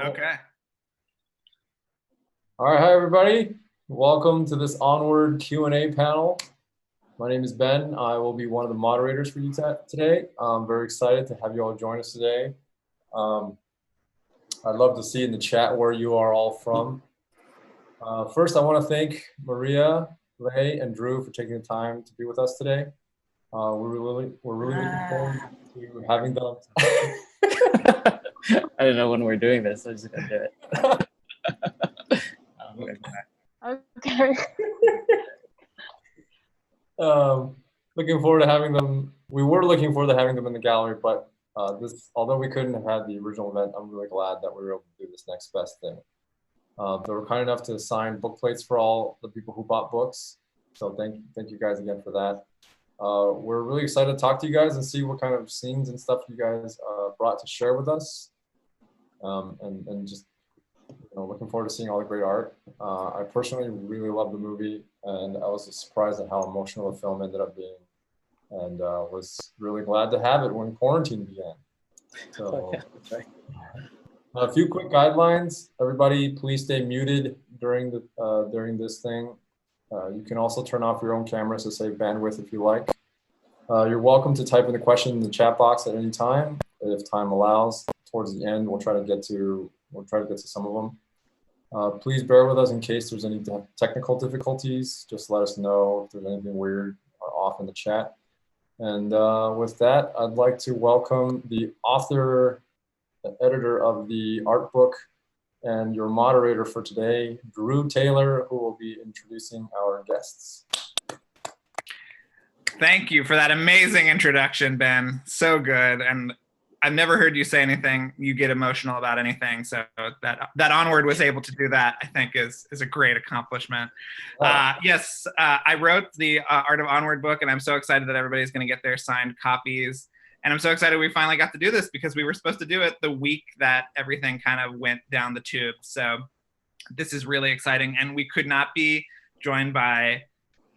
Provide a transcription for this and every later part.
Okay. All right, hi everybody. Welcome to this Onward Q&A panel. My name is Ben. I will be one of the moderators for you today. I'm very excited to have you all join us today. I'd love to see in the chat where you are all from. First, I want to thank Maria, Lei, and Drew for taking the time to be with us today. We're really looking forward to having them. I don't know when we're doing this. I'm just gonna do it. Okay. Looking forward to having them. We were looking forward to having them in the gallery, but although we couldn't have had the original event, I'm really glad that we were able to do this next best thing. They were kind enough to sign book plates for all the people who bought books. So thank you guys again for that. We're really excited to talk to you guys and see what kind of scenes and stuff you guys brought to share with us. And just looking forward to seeing all the great art. I personally really love the movie, and I was surprised at how emotional the film ended up being, and was really glad to have it when quarantine began. So, a few quick guidelines. Everybody, please stay muted during this thing. You can also turn off your own cameras to save bandwidth if you like. You're welcome to type in the question in the chat box at any time, if time allows. Towards the end, we'll try to get to some of them. Please bear with us in case there's any technical difficulties. Just let us know if there's anything weird or off in the chat. And with that, I'd like to welcome the author, the editor of the art book, and your moderator for today, Drew Taylor, who will be introducing our guests. Thank you for that amazing introduction, Ben. So good. And I've never heard you say anything, you get emotional about anything. So that Onward was able to do that, I think is a great accomplishment. Wow. Yes, I wrote the Art of Onward book, and I'm so excited that everybody's going to get their signed copies. And I'm so excited we finally got to do this because we were supposed to do it the week that everything kind of went down the tube. So this is really exciting. And we could not be joined by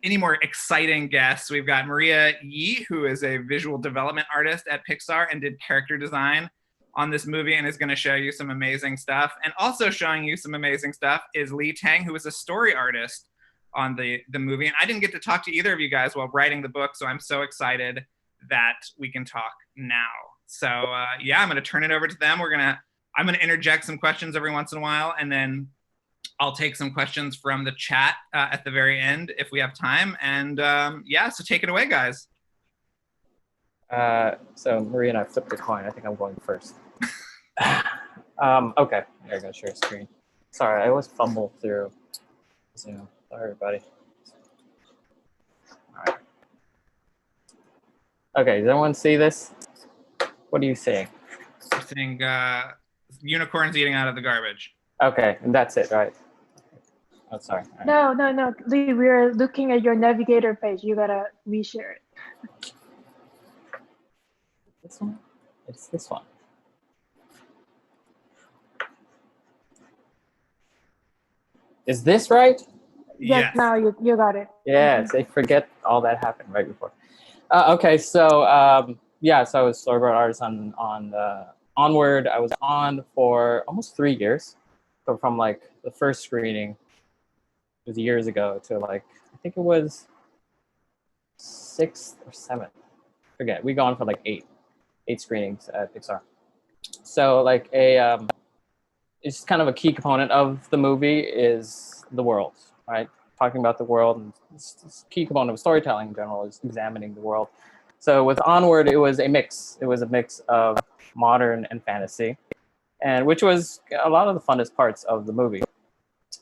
any more exciting guests. We've got Maria Yi, who is a visual development artist at Pixar and did character design on this movie and is going to show you some amazing stuff. And also showing you some amazing stuff is Tang, who is a story artist on the movie. And I didn't get to talk to either of you guys while writing the book, so I'm so excited that we can talk now. So yeah, I'm going to turn it over to them. I'm going to interject some questions every once in a while, and then I'll take some questions from the chat at the very end if we have time. And yeah, so take it away, guys. So Maria and I flipped the coin. I think I'm going first. Okay, there you go, share screen. Sorry, I always fumble through Zoom. Sorry, everybody. All right. Okay, does everyone see this? What are you seeing? I'm seeing unicorns eating out of the garbage. Okay, and that's it, right? Oh, sorry. Right. No. Lee, we're looking at your navigator page. You gotta reshare it. This one? It's this one. Is this right? Yes. Now you got it. Yes, they forget all that happened right before. Okay, so yeah, so I was storyboard artist on Onward. I was on for almost 3 years. So from like the first screening, it was years ago, to like, I think it was 6th or 7th. Forget, we gone for like eight screenings at Pixar. So like it's kind of a key component of the movie is the world, right? Talking about the world, and it's a key component of storytelling in general is examining the world. So with Onward, it was a mix. It was a mix of modern and fantasy, and which was a lot of the funnest parts of the movie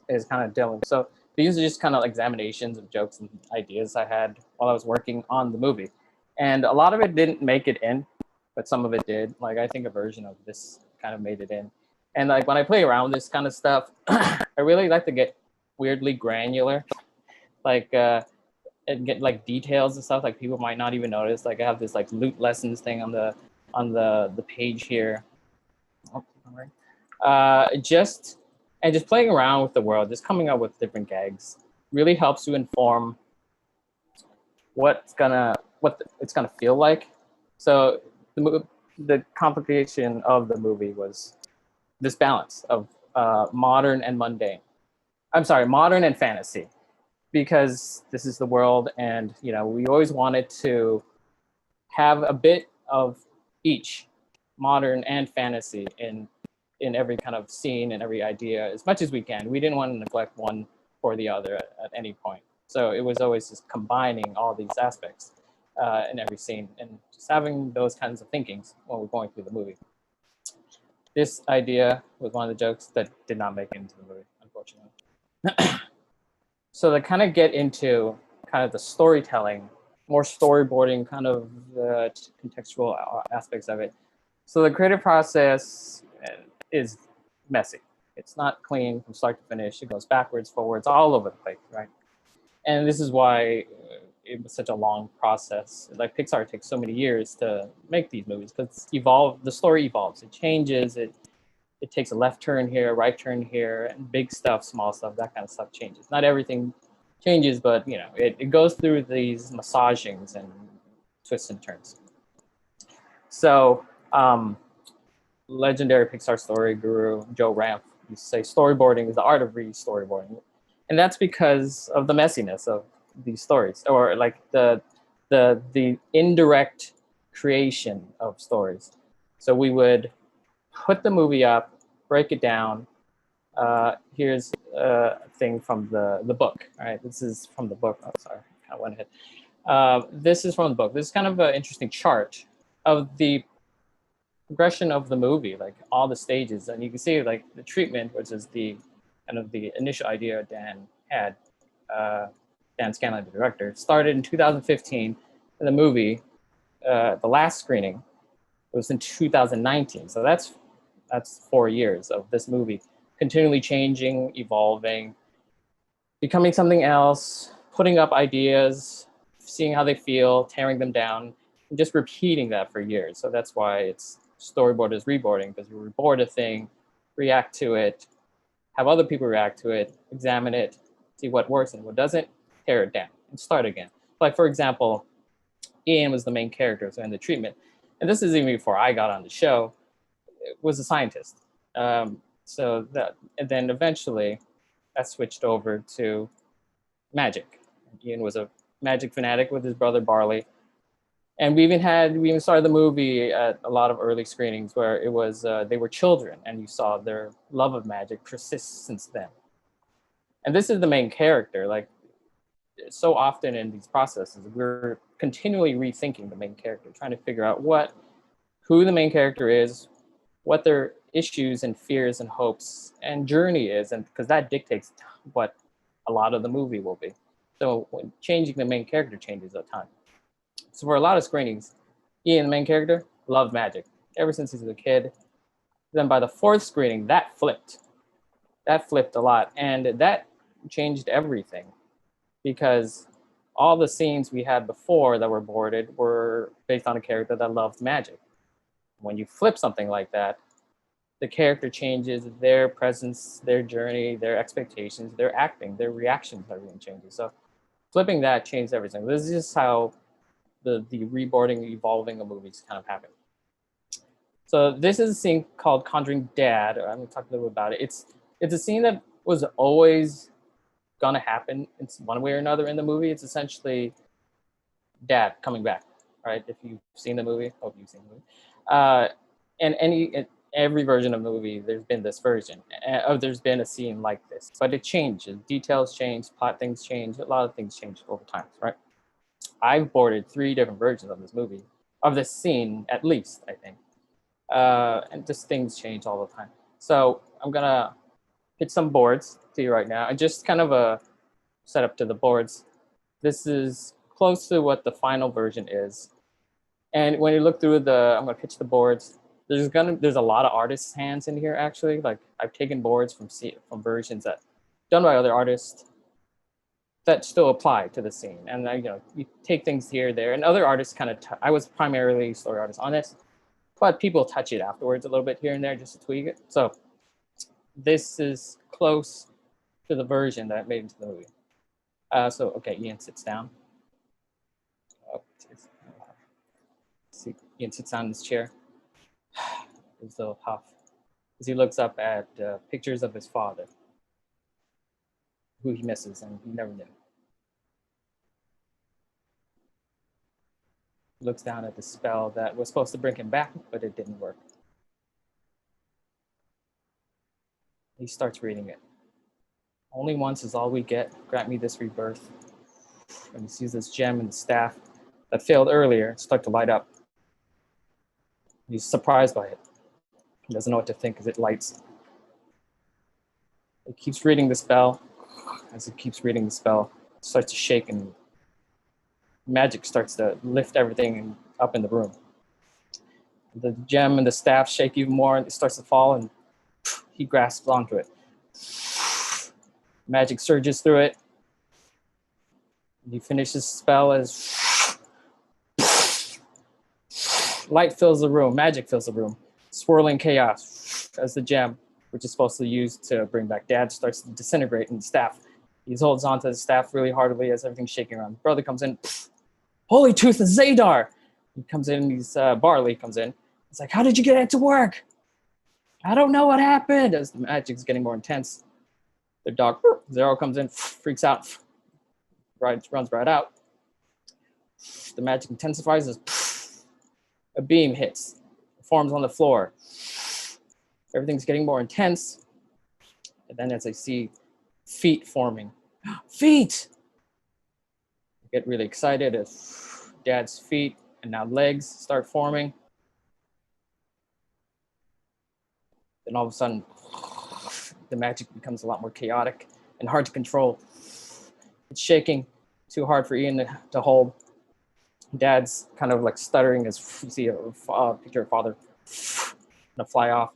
is kind of dealing. So these are just kind of examinations of jokes and ideas I had while I was working on the movie. And a lot of it didn't make it in, but some of it did. Like I think a version of this kind of made it in. And like when I play around with this kind of stuff, I really like to get weirdly granular, like and get like details and stuff like people might not even notice. Like I have this like loot lessons thing on the page here. Oh, all right. Just playing around with the world, just coming up with different gags really helps to inform what it's gonna feel like. So the complication of the movie was this balance of modern and mundane. I'm sorry, modern and fantasy, because this is the world, and you know, we always wanted to have a bit of each, modern and fantasy, in every kind of scene and every idea as much as we can. We didn't want to neglect one or the other at any point. So it was always just combining all these aspects in every scene and just having those kinds of thinkings when we're going through the movie. This idea was one of the jokes that did not make it into the movie, unfortunately. So to kind of get into kind of the storytelling, more storyboarding kind of contextual aspects of it. So the creative process is messy. It's not clean from start to finish. It goes backwards, forwards, all over the place, right? And this is why it was such a long process. Like Pixar takes so many years to make these movies because the story evolves, it changes, it takes a left turn here, right turn here, and big stuff, small stuff, that kind of stuff changes. Not everything changes, but you know, it goes through these massagings and twists and turns. So legendary Pixar story guru Joe Ranft used to say storyboarding is the art of re-storyboarding. And that's because of the messiness of these stories, or like the indirect creation of stories. So we would put the movie up, break it down. Here's a thing from the book. All right, this is from the book. Oh, sorry, I kind of went ahead. This is from the book. This is kind of an interesting chart of the progression of the movie, like all the stages, and you can see like the treatment, which is the kind of the initial idea Dan had. Dan Scanlon, the director, started in 2015, and the movie, the last screening, was in 2019. So that's 4 years of this movie continually changing, evolving, becoming something else, putting up ideas, seeing how they feel, tearing them down, and just repeating that for years. So that's why it's storyboard is reboarding, because you reboard a thing, react to it, have other people react to it, examine it, see what works and what doesn't, tear it down and start again. Like for example, Ian was the main character so in the treatment, and this is even before I got on the show, was a scientist. So that, and then eventually that switched over to magic. Ian was a magic fanatic with his brother Barley. And we even started the movie at a lot of early screenings where it was, they were children and you saw their love of magic persist since then. And this is the main character. Like so often in these processes, we're continually rethinking the main character, trying to figure out who the main character is, what their issues and fears and hopes and journey is, and because that dictates what a lot of the movie will be. So when changing the main character changes a ton. So for a lot of screenings, Ian, the main character, loved magic ever since he was a kid. Then by the 4th screening, that flipped. That flipped a lot, and that changed everything because all the scenes we had before that were boarded were based on a character that loved magic. When you flip something like that, the character changes, their presence, their journey, their expectations, their acting, their reactions, everything changes. So flipping that changed everything. This is just how the reboarding, evolving of movies kind of happen. So this is a scene called Conjuring Dad. I'm going to talk a little bit about it. It's a scene that was always going to happen in one way or another in the movie. It's essentially Dad coming back, right? If you've seen the movie, hope you've seen the movie. And every version of the movie, there's been this version. There's been a scene like this, but it changes. Details change, plot things change. A lot of things change over time, right? I've boarded 3 different versions of this movie, of this scene at least, I think. And just things change all the time. So I'm gonna hit some boards to you right now, and just kind of a setup to the boards. This is close to what the final version is. And when you look through I'm gonna pitch the boards. There's a lot of artists' hands in here actually. Like I've taken boards from versions that done by other artists that still apply to the scene. And you take things here, there, and other artists kind of. I was primarily story artist on this, but people touch it afterwards a little bit here and there just to tweak it. So this is close to the version that I made into the movie. So okay, Ian sits down. Oh, see, Ian sits down in this chair. There's a little puff. as he looks up at pictures of his father, who he misses and he never knew. He looks down at the spell that was supposed to bring him back, but it didn't work. He starts reading it. Only once is all we get. Grant me this rebirth. And he sees this gem and the staff that failed earlier start to light up. He's surprised by it. He doesn't know what to think as it lights. He keeps reading the spell. As he keeps reading the spell, it starts to shake and magic starts to lift everything up in the room. The gem and the staff shake even more and it starts to fall and he grasps onto it. Magic surges through it. He finishes the spell as light fills the room, magic fills the room, swirling chaos as the gem, which is supposed to use to bring back Dad, starts to disintegrate in the staff. He holds onto the staff really heartily as everything's shaking around. Brother comes in, Holy Tooth and Zadar! He comes in, Barley comes in. It's like, how did you get it to work? I don't know what happened. As the magic's getting more intense, the dog, Zero, comes in, freaks out, runs right out. The magic intensifies as a beam hits, forms on the floor. Everything's getting more intense. And then as I see feet forming, feet! I get really excited as Dad's feet and now legs start forming. Then all of a sudden, the magic becomes a lot more chaotic and hard to control. It's shaking, too hard for Ian to hold. Dad's kind of like stuttering as you see a picture of father gonna fly off.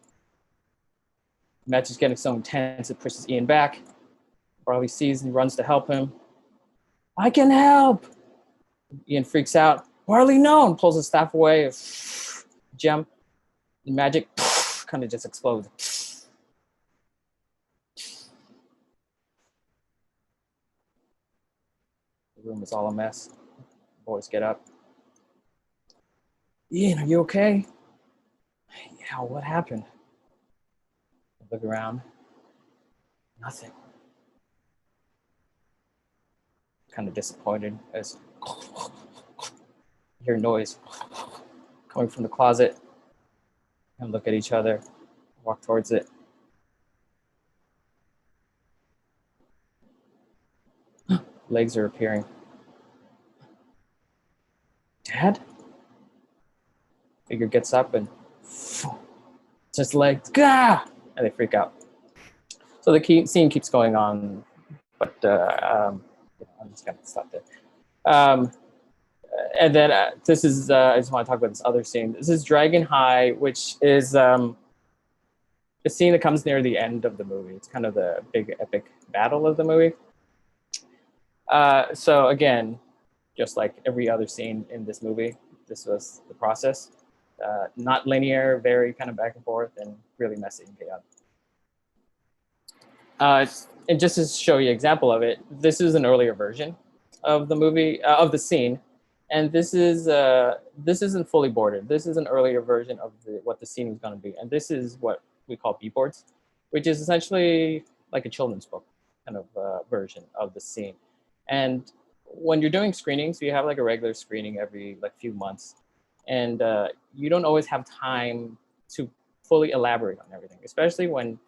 The magic's getting so intense, it pushes Ian back. Barley sees and runs to help him. I can help! Ian freaks out. Barley, no! And pulls his staff away. Gem. The magic kind of just explodes. The room is all a mess. Boys get up. Ian, are you okay? Yeah, what happened? I look around. Nothing. Kind of disappointed as hear noise coming from the closet and look at each other, walk towards it. Legs are appearing. Dad? Figure gets up and just legs, gah! And they freak out. So the scene keeps going on, but I'm just gonna stop there. And then this is, I just want to talk about this other scene. This is Dragon High, which is a scene that comes near the end of the movie. It's kind of the big epic battle of the movie. So again, just like every other scene in this movie, this was the process. Not linear, very kind of back and forth and really messy and chaotic. And just to show you an example of it, this is an earlier version of the movie, of the scene. And this isn't fully boarded. This is an earlier version of what the scene was going to be. And this is what we call B-boards, which is essentially like a children's book kind of version of the scene. And when you're doing screenings, you have like a regular screening every like few months. And you don't always have time to fully elaborate on everything, especially when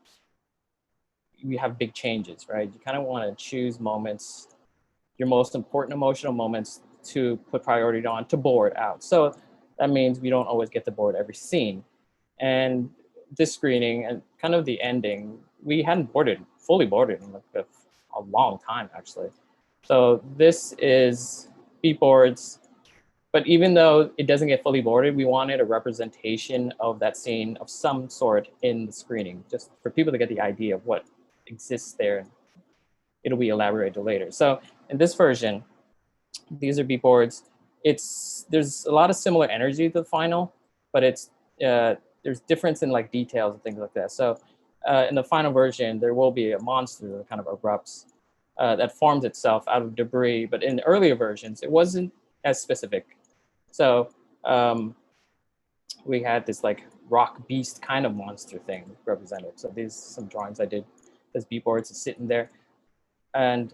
you have big changes, right? You kind of want to choose moments, your most important emotional moments to put priority on, to board out. So that means we don't always get to board every scene. And this screening and kind of the ending, we hadn't fully boarded in like a long time, actually. So this is beat boards, but even though it doesn't get fully boarded, we wanted a representation of that scene of some sort in the screening, just for people to get the idea of what exists there. It'll be elaborated later. So in this version, these are beat boards. There's a lot of similar energy to the final, but there's difference in like details and things like that. So in the final version, there will be a monster that kind of erupts, that forms itself out of debris. But in the earlier versions, it wasn't as specific. So we had this like rock beast kind of monster thing represented. So these some drawings I did. There's beatboards sitting there, and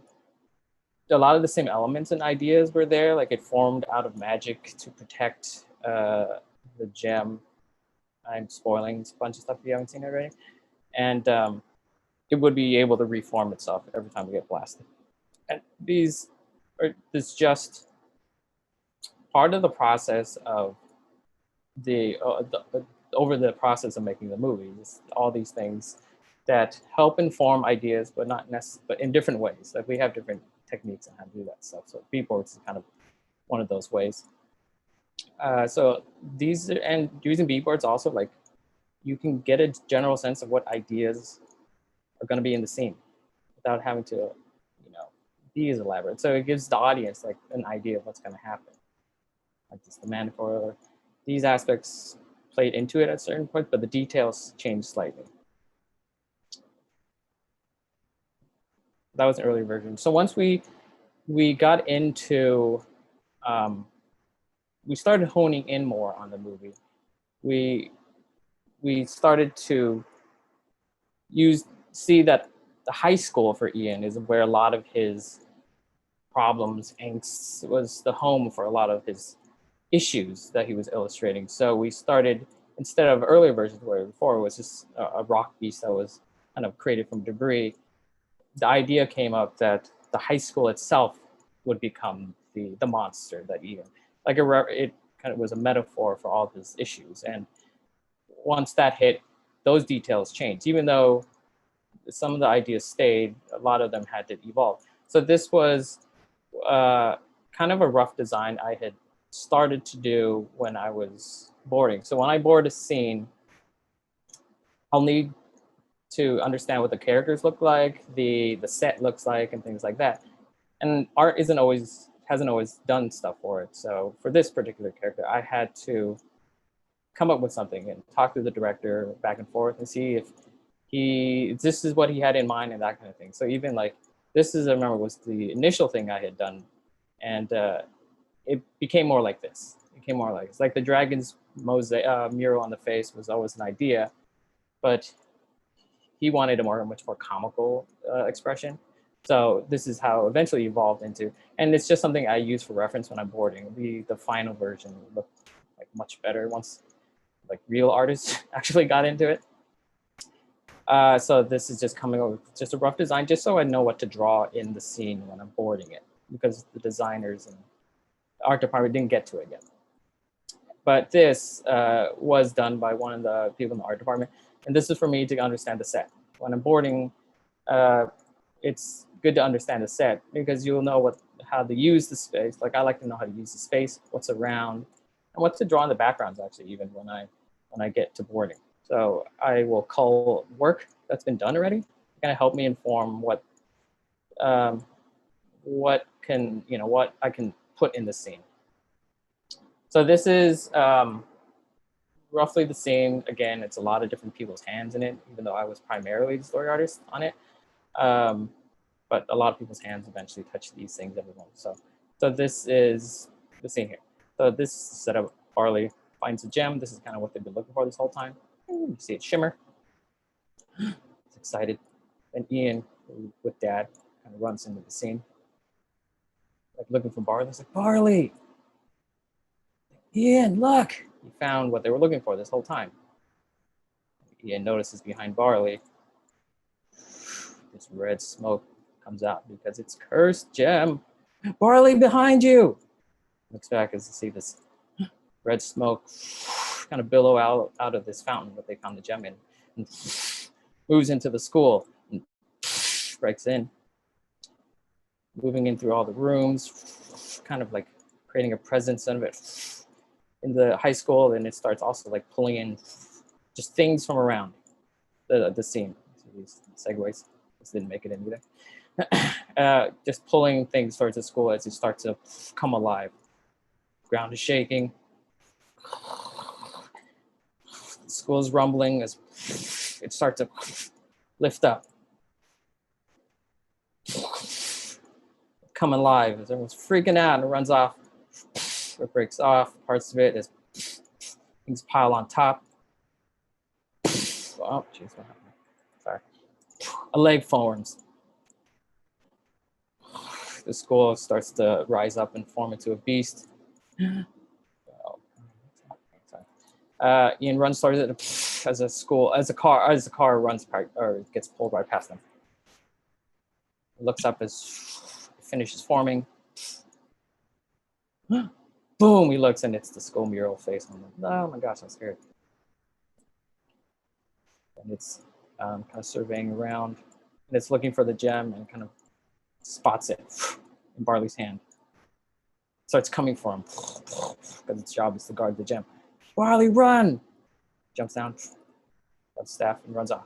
a lot of the same elements and ideas were there. Like it formed out of magic to protect the gem. I'm spoiling a bunch of stuff if you haven't seen it already, and it would be able to reform itself every time we get blasted. And these are this just part of the process of over the process of making the movie. Just all these things that help inform ideas, but not necessarily, but in different ways. Like we have different techniques on how to do that stuff. So beatboards is kind of one of those ways. So these and using beatboards also, like you can get a general sense of what ideas are going to be in the scene without having to, be as elaborate. So it gives the audience like an idea of what's going to happen. Like this, the mandatory, these aspects played into it at certain points, but the details changed slightly. That was an early version. So once we got into, we started honing in more on the movie. We started to see that the high school for Ian is where a lot of his problems, angst, was the home for a lot of his issues that he was illustrating. So we started, instead of earlier versions where before it was just a rock beast that was kind of created from debris, the idea came up that the high school itself would become the monster that Ian, like it kind of was a metaphor for all of his issues. And once that hit, those details changed. Even though some of the ideas stayed, a lot of them had to evolve. So this was kind of a rough design I had started to do when I was boarding. So when I board a scene, I'll need to understand what the characters look like, the set looks like, and things like that. And art hasn't always done stuff for it. So for this particular character, I had to come up with something and talk to the director back and forth and see if this is what he had in mind and that kind of thing. So even like this is, I remember, was the initial thing I had done, and it became more like this. It became more like it's like the dragon's mural on the face was always an idea, but he wanted a much more comical expression. So this is how eventually evolved into, and it's just something I use for reference when I'm boarding. The final version looked like much better once like real artists actually got into it. So this is just coming up with just a rough design, just so I know what to draw in the scene when I'm boarding it, because the designers and the art department didn't get to it yet. But this was done by one of the people in the art department, and this is for me to understand the set. When I'm boarding, it's good to understand the set because you'll know how to use the space. Like I like to know how to use the space, what's around, and what to draw in the backgrounds actually, even when I get to boarding. So I will cull work that's been done already, kind of help me inform what I can put in the scene. So this is roughly the same. Again, it's a lot of different people's hands in it, even though I was primarily the story artist on it. But a lot of people's hands eventually touch these things every once. So this is the scene here. So this setup, Barley finds a gem. This is kind of what they've been looking for this whole time. You see it shimmer. He's excited. And Ian, with Dad, kind of runs into the scene, like looking for Barley. He's like, Barley, Ian, look! He found what they were looking for this whole time. Ian notices behind Barley, this red smoke comes out because it's cursed gem. Barley, behind you! Looks back as to see this red smoke kind of billow out of this fountain that they found the gem in, and moves into the school and breaks in, moving in through all the rooms, kind of like creating a presence of it in the high school. And it starts also like pulling in just things from around the scene. So these segues, this didn't make it in either. Just pulling things towards the school as it starts to come alive. Ground is shaking. The school is rumbling as it starts to lift up. Come alive as everyone's freaking out and it runs off. It breaks off parts of it as things pile on top. Oh, jeez, what happened? Sorry. A leg forms. The skull starts to rise up and form into a beast. Ian runs towards it as a car runs or gets pulled right past them. Looks up as it finishes forming. Boom! He looks and it's the skull mural face on him. Oh my gosh, I'm scared. And it's kind of surveying around, and it's looking for the gem and kind of spots it in Barley's hand. Starts coming for him because its job is to guard the gem. Barley, run! Jumps down, grabs staff, and runs off.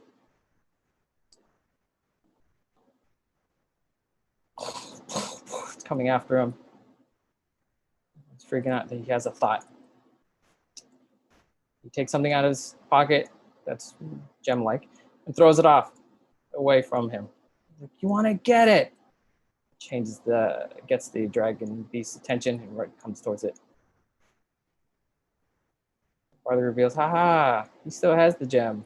It's coming after him. He's freaking out that he has a thought. He takes something out of his pocket that's gem-like and throws it off away from him. He's like, you want to get it? Gets the dragon beast's attention and comes towards it. Barley reveals, haha, he still has the gem.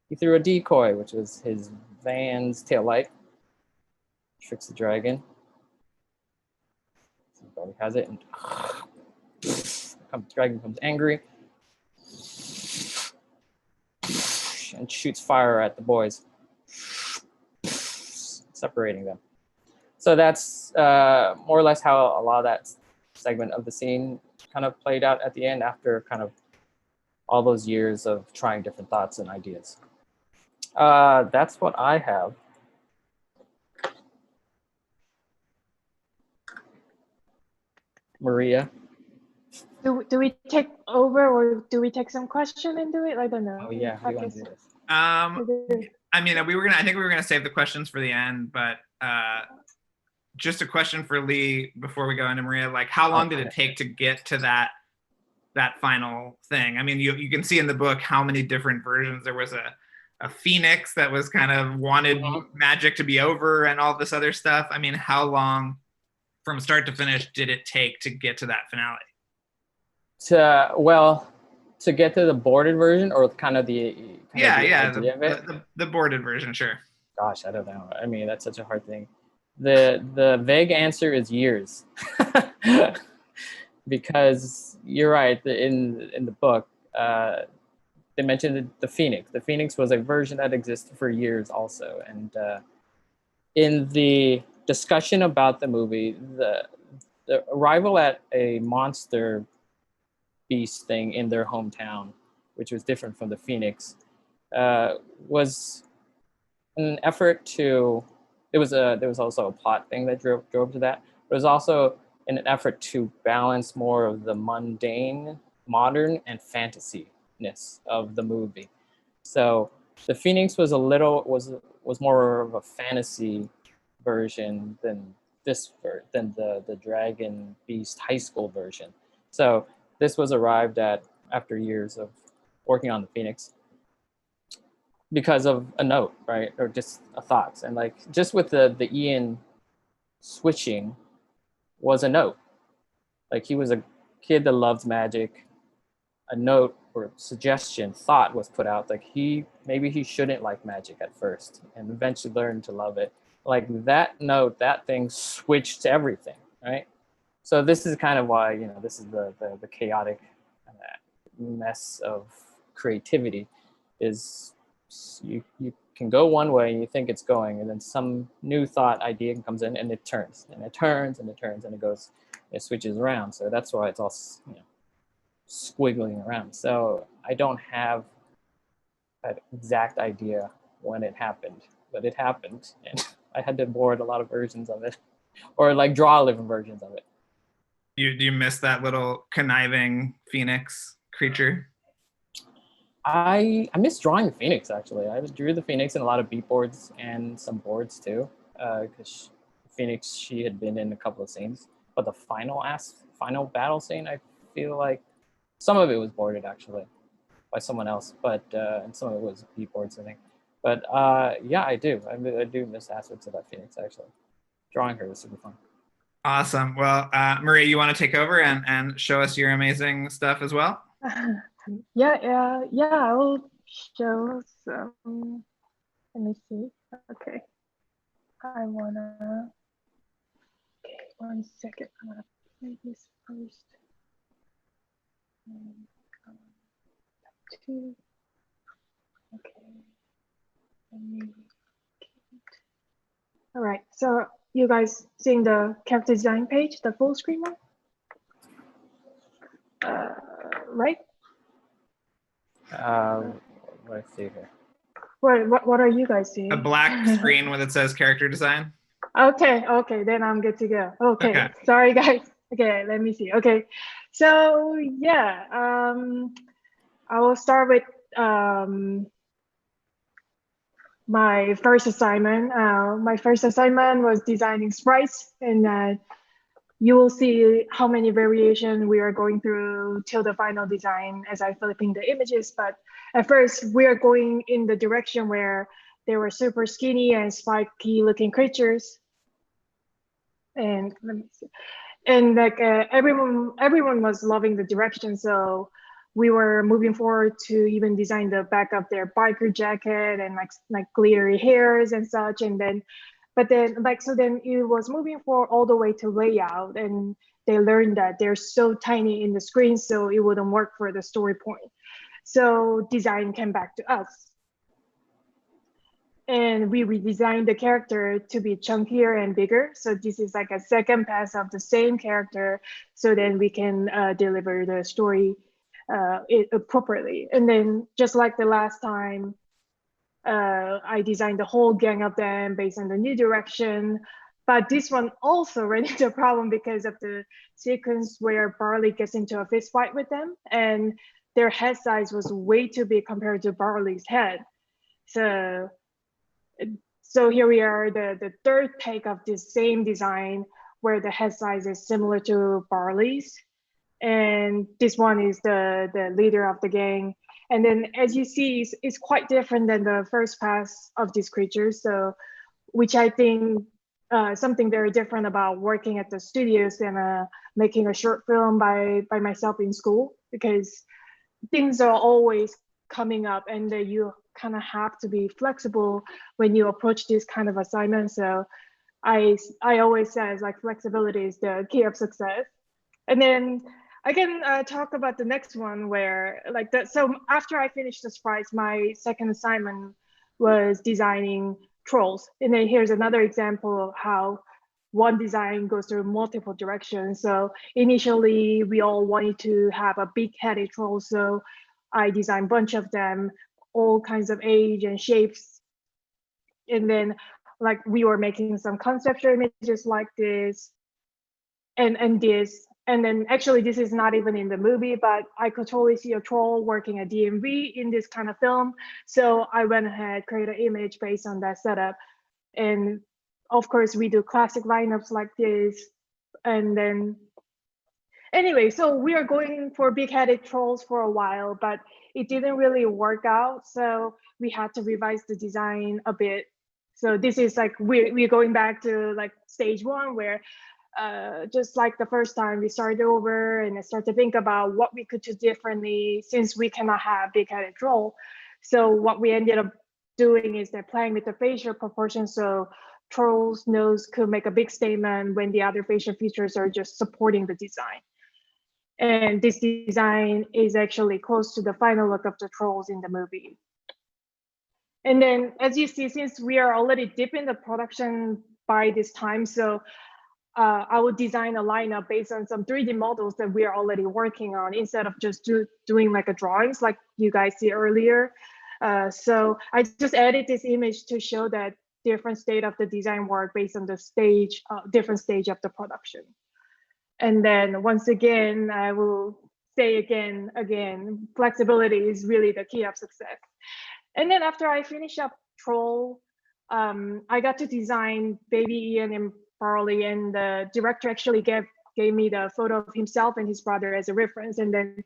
He threw a decoy, which was his van's taillight. Tricks the dragon. So Barley has it, and the dragon becomes angry and shoots fire at the boys, separating them. So that's more or less how a lot of that segment of the scene kind of played out at the end after kind of all those years of trying different thoughts and ideas. That's what I have. Maria. Do we take over, or do we take some question and do it? I don't know. Oh yeah, how do you want to do this? I mean, I think we were gonna save the questions for the end, but just a question for Lee before we go into Maria. Like, how long did it take to get to that final thing? I mean, you can see in the book how many different versions. There was a phoenix that was kind of wanted magic to be over and all this other stuff. I mean, how long from start to finish did it take to get to that finale? To get to the boarded version, or kind of the the boarded version, sure. Gosh, I don't know. I mean, that's such a hard thing. The vague answer is years. Because you're right, in the book, they mentioned the Phoenix. The Phoenix was a version that existed for years also. And in the discussion about the movie, the arrival at a monster beast thing in their hometown, which was different from the Phoenix, was an effort to, there was also a plot thing that drove to that. It was also in an effort to balance more of the mundane, modern, and fantasy-ness of the movie. So the Phoenix was more of a fantasy version than the Dragon Beast high school version. So this was arrived at after years of working on the Phoenix because of a note, right? Or just a thought. And like just with the Ian switching was a note. Like he was a kid that loved magic. A note or suggestion, thought was put out, like maybe he shouldn't like magic at first and eventually learn to love it. Like that note, that thing switched to everything, right? So this is kind of why, this is the chaotic mess of creativity is you can go one way and you think it's going, and then some new thought idea comes in and it turns and it turns and it turns and it switches around. So that's why it's all squiggling around. So I don't have an exact idea when it happened, but it happened, and I had to board a lot of versions of it, or like draw different versions of it. Do you miss that little conniving Phoenix creature? I miss drawing the Phoenix, actually. I drew the Phoenix in a lot of beat boards and some boards too, because Phoenix, she had been in a couple of scenes, but the final battle scene, I feel like some of it was boarded actually by someone else, but and some of it was beat boards, I think. But yeah, I do miss aspects of that Phoenix actually. Drawing her was super fun. Awesome. Well, Maria, you want to take over and show us your amazing stuff as well? Yeah. I will show some. Let me see. Okay. I wanna. Okay, 1 second. I'm gonna play this first. And, two. Okay. Let me. All right. So you guys seeing the character design page, the full screen one? Right? Let's see here. What are you guys A seeing? black screen when it says character design. Okay, then I'm good to go. Okay. Sorry guys. Okay, let me see. Okay, so yeah, I will start with my first assignment. My first assignment was designing sprites, and you will see how many variations we are going through till the final design as I flipping the images. But at first, we are going in the direction where they were super skinny and spiky looking creatures. And let me see. And like everyone was loving the direction, so we were moving forward to even design the back of their biker jacket and like glittery hairs and such. And then then it was moving forward all the way to layout, and they learned that they're so tiny in the screen, so it wouldn't work for the story point. So design came back to us, and we redesigned the character to be chunkier and bigger. So this is like a second pass of the same character, so then we can deliver the story appropriately. And then just like the last time, I designed the whole gang of them based on the new direction. But this one also ran into a problem because of the sequence where Barley gets into a fist fight with them, and their head size was way too big compared to Barley's head. So here we are, the third take of this same design where the head size is similar to Barley's. And this one is the leader of the gang. And then as you see, it's quite different than the first pass of these creatures. So, which I think something very different about working at the studios than making a short film by myself in school, because things are always coming up and you kind of have to be flexible when you approach this kind of assignment. So I always say like flexibility is the key of success. And then I can talk about the next one where like that. So after I finished the sprites, my second assignment was designing trolls. And then here's another example of how one design goes through multiple directions. So initially we all wanted to have a big-headed troll. So I designed a bunch of them, all kinds of age and shapes. And then like we were making some conceptual images like this and this. And then actually this is not even in the movie, but I could totally see a troll working at DMV in this kind of film. So I went ahead, created an image based on that setup. And of course we do classic lineups like this. And then anyway, so we are going for big-headed trolls for a while, but it didn't really work out. So we had to revise the design a bit. So this is like, we're going back to like stage one where just like the first time we started over and I started to think about what we could do differently since we cannot have big-headed troll. So what we ended up doing is they're playing with the facial proportions. So troll's nose could make a big statement when the other facial features are just supporting the design. And this design is actually close to the final look of the trolls in the movie. And then as you see, since we are already deep in the production by this time, so I would design a lineup based on some 3D models that we are already working on instead of just doing like a drawings like you guys see earlier. So I just added this image to show that different state of the design work based on the stage, different stage of the production. And then once again, I will say again, flexibility is really the key of success. And then after I finish up Troll, I got to design Baby Ian and Barley, and the director actually gave me the photo of himself and his brother as a reference. And then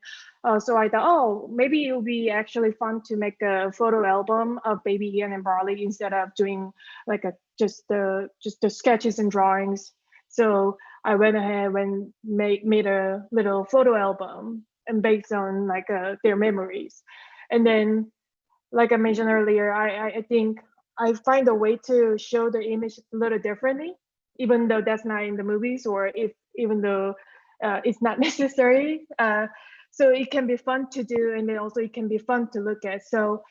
so I thought, oh, maybe it would be actually fun to make a photo album of Baby Ian and Barley instead of doing like just the sketches and drawings. So I went ahead and made a little photo album and based on like their memories. And then like I mentioned earlier, I think I find a way to show the image a little differently, even though that's not in the movies, or if even though it's not necessary. So it can be fun to do, and then also it can be fun to look at. So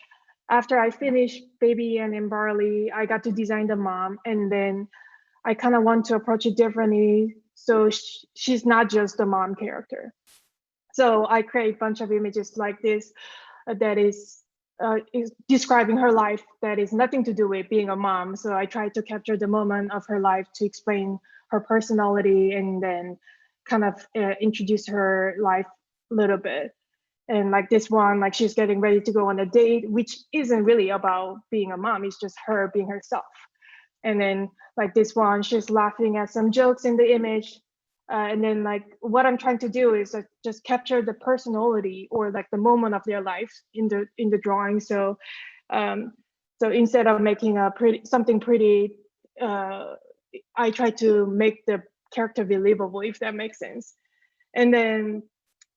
after I finished Baby and Barley, I got to design the mom, and then I kind of want to approach it differently. So she's not just the mom character. So I create a bunch of images like this that is describing her life that is nothing to do with being a mom. So I try to capture the moment of her life to explain her personality and then kind of introduce her life a little bit. And like this one, like she's getting ready to go on a date, which isn't really about being a mom. It's just her being herself. And then like this one, she's laughing at some jokes in the image. And then like what I'm trying to do is like just capture the personality or like the moment of their life in the drawing. So so instead of making a something pretty, I try to make the character believable, if that makes sense. And then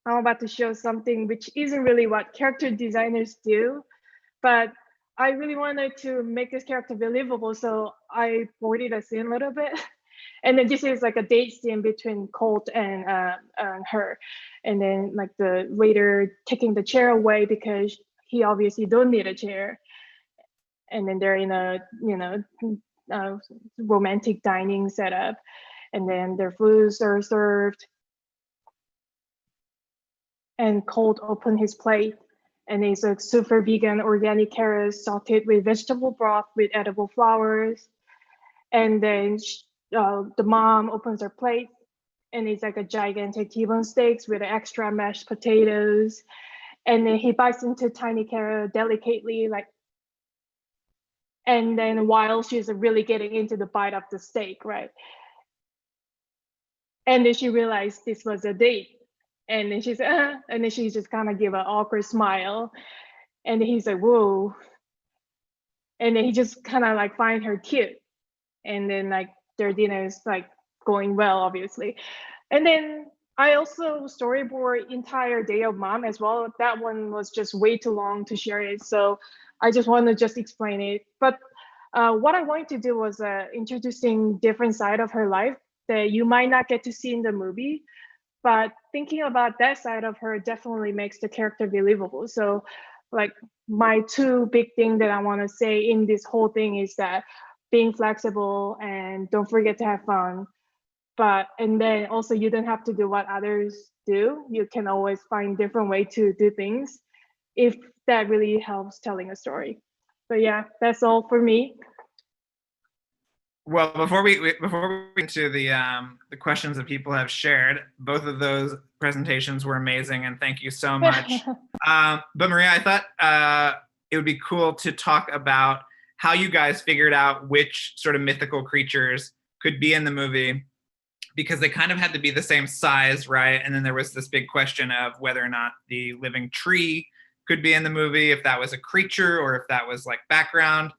I'm about to show something which isn't really what character designers do, but I really wanted to make this character believable, so I boarded us in a little bit. And then this is like a date scene between Colt and her, and then like the waiter taking the chair away because he obviously don't need a chair, and then they're in a romantic dining setup, and then their foods are served, and Colt opened his plate. And it's a super vegan organic carrots sauteed with vegetable broth with edible flowers. And then the mom opens her plate, and it's like a gigantic T-bone steaks with extra mashed potatoes. And then he bites into tiny carrot delicately, like. And then while she's really getting into the bite of the steak, right? And then she realized this was a date. And then she's, and then she just kind of give an awkward smile. And he's like, whoa. And then he just kind of like find her cute. And then like their dinner is like going well, obviously. And then I also storyboard entire Day of Mom as well. That one was just way too long to share it. So I just want to just explain it. But what I wanted to do was introducing different side of her life that you might not get to see in the movie. But thinking about that side of her definitely makes the character believable. So like my two big thing that I want to say in this whole thing is that being flexible and don't forget to have fun. But and then also you don't have to do what others do. You can always find different way to do things if that really helps telling a story. So yeah, that's all for me. Well, before we get to the questions that people have shared, both of those presentations were amazing, and thank you so much. But Maria, I thought it would be cool to talk about how you guys figured out which sort of mythical creatures could be in the movie, because they kind of had to be the same size, right? And then there was this big question of whether or not the living tree could be in the movie, if that was a creature or if that was like background.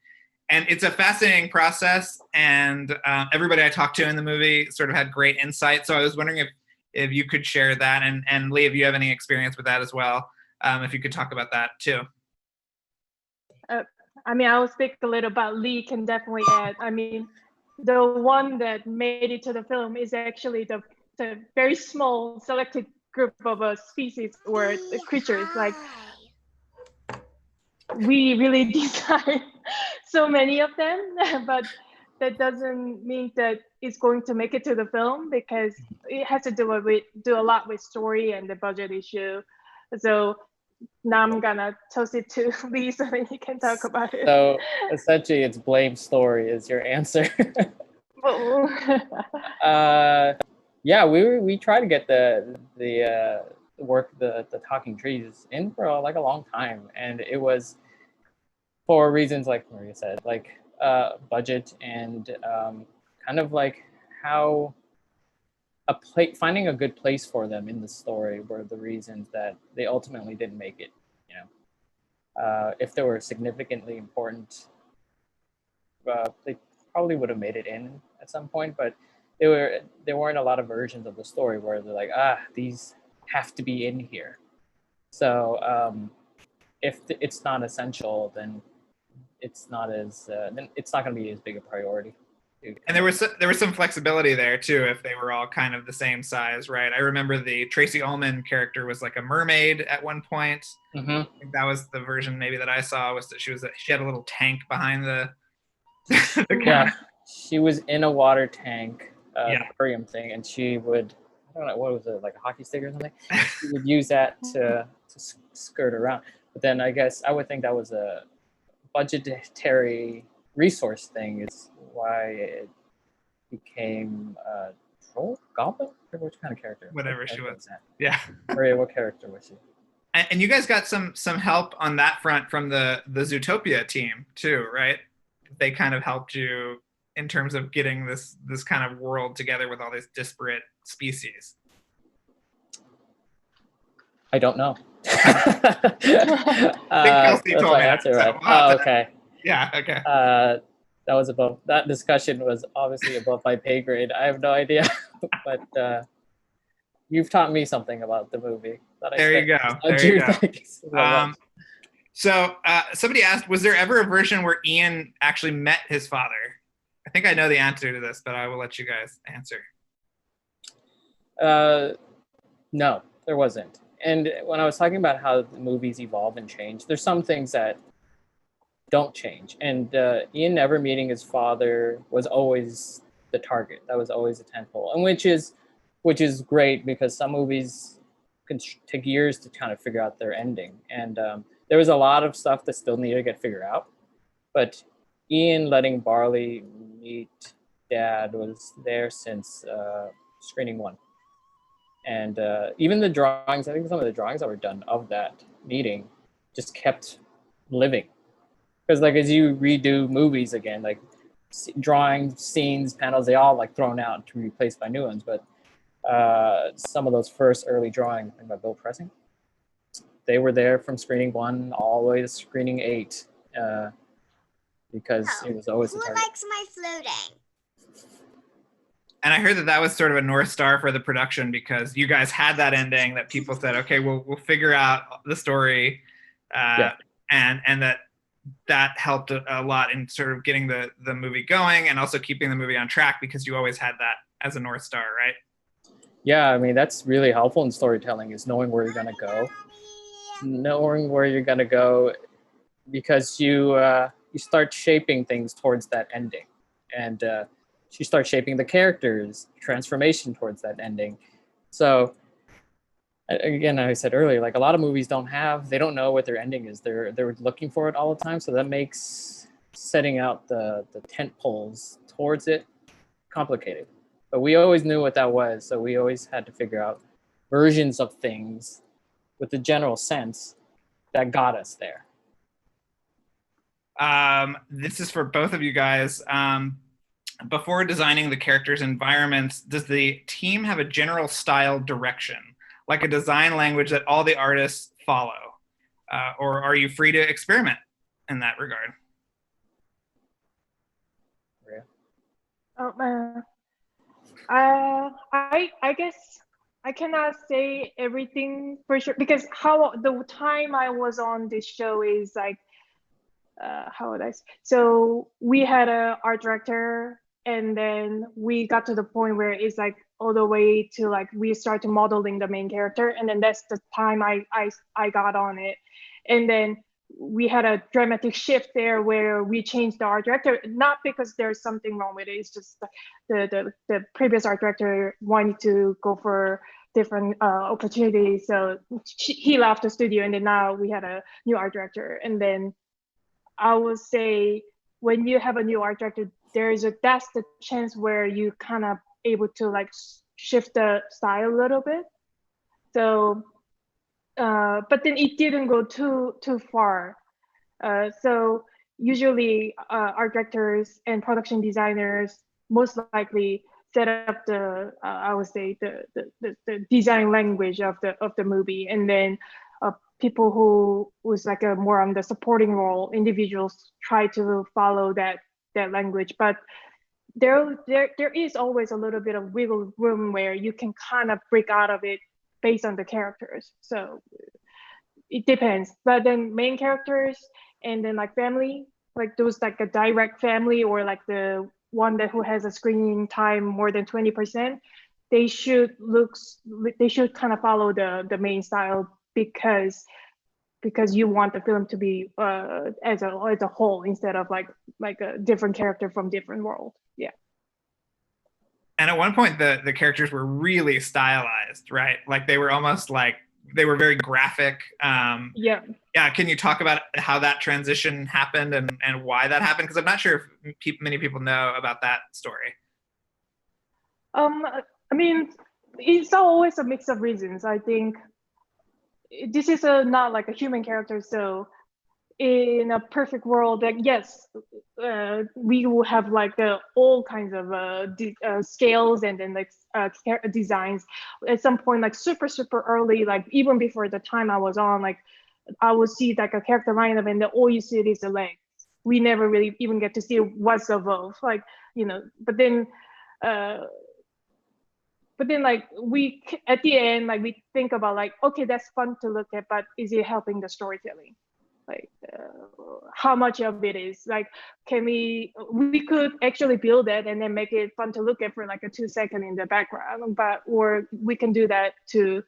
And it's a fascinating process, and everybody I talked to in the movie sort of had great insight. So I was wondering if you could share that, and Lee, if you have any experience with that as well, if you could talk about that too. I mean, I'll speak a little about Lee can definitely add. I mean, the one that made it to the film is actually the very small selected group of a species or creatures. Like we really designed so many of them, but that doesn't mean that it's going to make it to the film because it has to do a lot with story and the budget issue. So now I'm gonna toss it to Lee so that he can talk about it. So essentially, it's blame story is your answer. Yeah, we try to get the talking trees in for like a long time, and it was for reasons like Maria said, like budget and kind of like how finding a good place for them in the story were the reasons that they ultimately didn't make it. You know, if they were significantly important, they probably would have made it in at some point, but there weren't a lot of versions of the story where they're like, these have to be in here. So if it's not essential, then it's not as then it's not going to be as big a priority. And there was some flexibility there too, if they were all kind of the same size, right? I remember the Tracy Ullman character was like a mermaid at one point. Mm-hmm. I think that was the version maybe that I saw, was that she had a little tank behind the yeah, she was in a water tank, Yeah. aquarium thing, and she would, I don't know, what was it, like a hockey stick or something? She would use that to skirt around. But then I guess I would think that was a budgetary resource thing, is why it became troll, goblin, or which kind of character? Whatever she was. That? Yeah. Maria, what character was she? And you guys got some help on that front from the Zootopia team too, right? They kind of helped you in terms of getting this kind of world together with all these disparate species. I don't know. I think Kelsey told me that. Right. Oh, okay. Yeah, okay. That discussion was obviously above my pay grade. I have no idea, but you've taught me something about the movie. There you go. So somebody asked, was there ever a version where Ian actually met his father? I think I know the answer to this, but I will let you guys answer. No, there wasn't. And when I was talking about how the movies evolve and change, there's some things that don't change. And Ian never meeting his father was always the target. That was always a tentpole, and which is great, because some movies can take years to kind of figure out their ending. And there was a lot of stuff that still needed to get figured out. But Ian letting Barley meet Dad was there since screening 1. And even the drawings, I think some of the drawings that were done of that meeting just kept living. Because like as you redo movies again, like drawing, scenes, panels, they all like thrown out to be replaced by new ones. But some of those first early drawings, I think by Bill Pressing, they were there from screening 1 all the way to screening 8, because it was always who a target. likes my fluting? And I heard that was sort of a North Star for the production, because you guys had that ending that people said, okay, we'll figure out the story, and that helped a lot in sort of getting the movie going, and also keeping the movie on track, because you always had that as a North Star, right? Yeah, I mean, that's really helpful in storytelling, is knowing where you're going to go. Knowing where you're going to go, because you start shaping things towards that ending. And you start shaping the characters, transformation towards that ending. So again, I said earlier, like a lot of movies they don't know what their ending is. They're looking for it all the time. So that makes setting out the tent poles towards it complicated. But we always knew what that was. So we always had to figure out versions of things with the general sense that got us there. This is for both of you guys. Before designing the characters' environments, does the team have a general style direction, like a design language that all the artists follow? Or are you free to experiment in that regard? I guess I cannot say everything for sure, because the time I was on this show is like, how would I say? So we had an art director, and then we got to the point where it's like all the way to like we started modeling the main character, and then that's the time I got on it. And then we had a dramatic shift there where we changed the art director, not because there's something wrong with it, it's just the previous art director wanted to go for different opportunities, so he left the studio, and then now we had a new art director. And then I would say when you have a new art director, that's the chance where you kind of able to like shift the style a little bit. So, but then it didn't go too far. So usually art directors and production designers most likely set up I would say the design language of the movie, and then people who was like a more on the supporting role individuals try to follow that language. But there is always a little bit of wiggle room where you can kind of break out of it based on the characters. So it depends. But then main characters and then like family, like those like a direct family or like the one that who has a screen time more than 20%, they should kind of follow the main style because you want the film to be as a whole instead of like a different character from different world. Yeah. And at one point, the characters were really stylized, right? Like they were almost like they were very graphic. Yeah. Yeah. Can you talk about how that transition happened and why that happened? Because I'm not sure if many people know about that story. I mean, it's always a mix of reasons. I think this is not like a human character, so in a perfect world, like yes, we will have like all kinds of scales and then like designs at some point, like super early, like even before the time I was on, like I would see like a character lineup and then all you see is the leg. We never really even get to see what's above, like, you know. But then like we at the end, like we think about like, okay, that's fun to look at, but is it helping the storytelling? Like how much of it is like, can we could actually build it and then make it fun to look at for like a 2 second in the background, but or we can do that to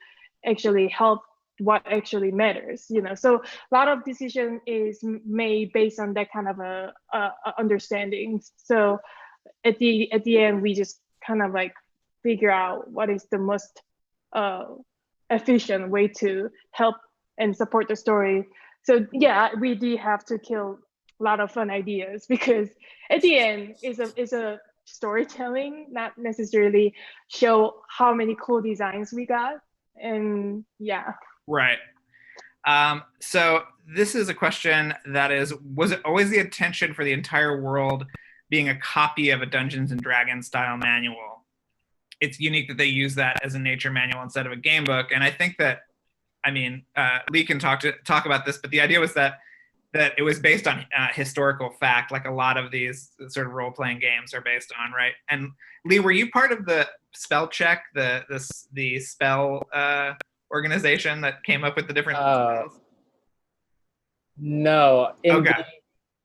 actually help what actually matters, you know. So a lot of decision is made based on that kind of a understanding. So at the end we just kind of like figure out what is the most efficient way to help and support the story. So yeah, we do have to kill a lot of fun ideas because at the end is a storytelling, not necessarily show how many cool designs we got. And yeah. Right. So this is a question that is, was it always the intention for the entire world being a copy of a Dungeons and Dragons style manual? It's unique that they use that as a nature manual instead of a game book. And I think that, I mean, Lee can talk about this, but the idea was that it was based on historical fact, like a lot of these sort of role-playing games are based on, right? And Lee, were you part of the spell check, the spell organization that came up with the different spells? No.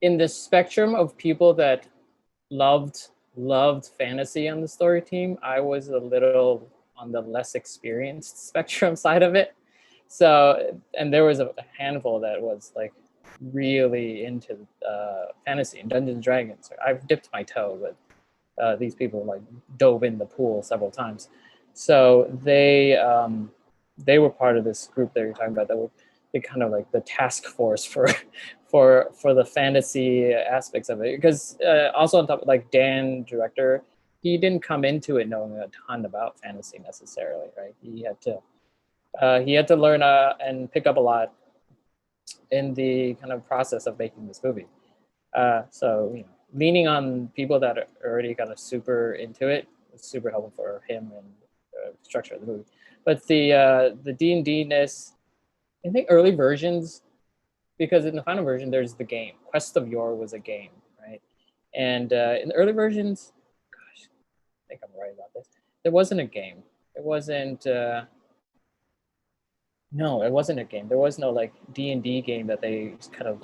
In the spectrum of people that loved fantasy on the story team, I was a little on the less experienced spectrum side of it. So, and there was a handful that was like really into fantasy and Dungeons and Dragons. I've dipped my toe, but these people like dove in the pool several times. So they were part of this group that you're talking about. That were kind of like the task force for the fantasy aspects of it. Because also on top of like Dan, director, he didn't come into it knowing a ton about fantasy necessarily, right? He had to learn and pick up a lot in the kind of process of making this movie. So, you know, leaning on people that are already kind of super into it was super helpful for him and structure of the movie. But the D&D-ness, I think early versions, because in the final version there's the game. Quest of Yore was a game, right? And in the early versions, gosh, I think I'm right about this. There wasn't a game. It wasn't. No, it wasn't a game. There was no like D&D game that they kind of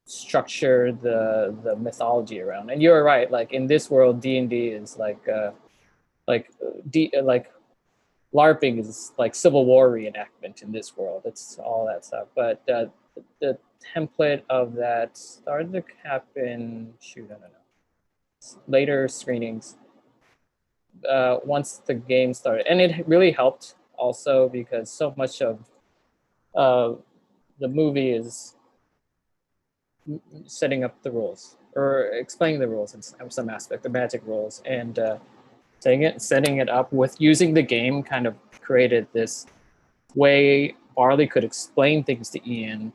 structure the mythology around. And you're right. Like in this world, D&D is like LARPing is like Civil War reenactment in this world. It's all that stuff. But the template of that started to happen. Shoot, I don't know. Later screenings. Once the game started, and it really helped also because so much of the movie is setting up the rules or explaining the rules in some aspect, the magic rules, and setting it up with using the game kind of created this way Barley could explain things to Ian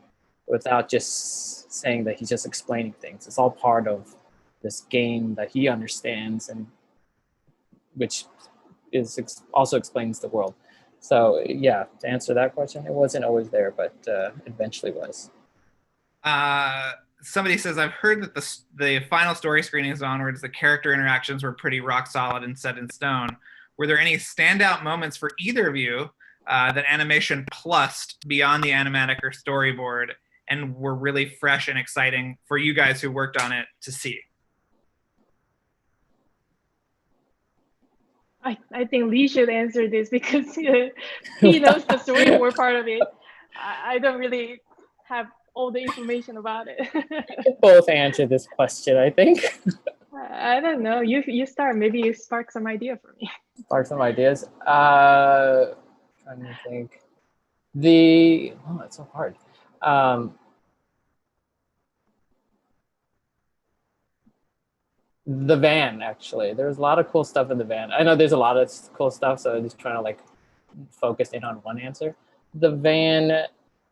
without just saying that he's just explaining things. It's all part of this game that he understands and which also explains the world. So yeah, to answer that question, it wasn't always there, but eventually was. Somebody says, I've heard that the final story screenings onwards, the character interactions were pretty rock solid and set in stone. Were there any standout moments for either of you that animation plussed beyond the animatic or storyboard and were really fresh and exciting for you guys who worked on it to see? I think Lee should answer this because he knows the storyboard part of it. I don't really have all the information about it. We can both answer this question, I think. I don't know. You start. Maybe you spark some idea for me. Spark some ideas. Trying to think. Oh, it's so hard. The van, actually. There's a lot of cool stuff in the van. I know there's a lot of cool stuff, so I'm just trying to like focus in on one answer. The van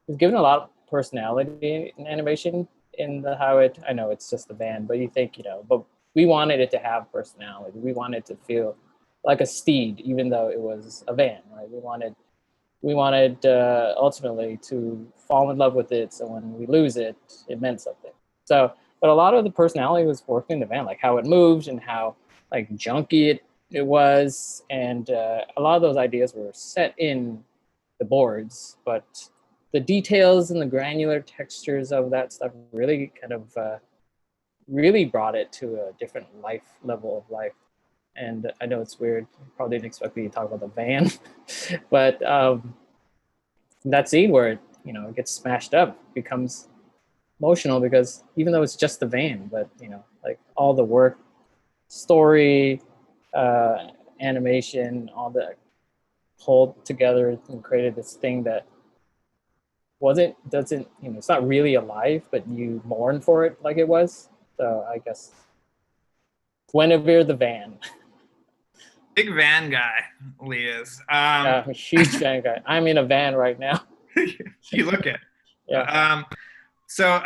is given a lot of personality in animation in the how it. I know it's just the van, but you think, but we wanted it to have personality. We wanted it to feel like a steed, even though it was a van, right? We wanted ultimately to fall in love with it, so when we lose it, it meant something. So, but a lot of the personality was working in the van, like how it moved and how like junky it was, and a lot of those ideas were set in the boards, but the details and the granular textures of that stuff really kind of really brought it to a different level of life. And I know it's weird. Probably didn't expect me to talk about the van, but that scene where it gets smashed up becomes emotional because even though it's just the van, but like all the work, story, animation, all that pulled together and created this thing that doesn't it's not really alive, but you mourn for it like it was. So I guess Guinevere the van. Big van guy, Lee is. Yeah, I'm a huge van guy. I'm in a van right now. You look it. Yeah. So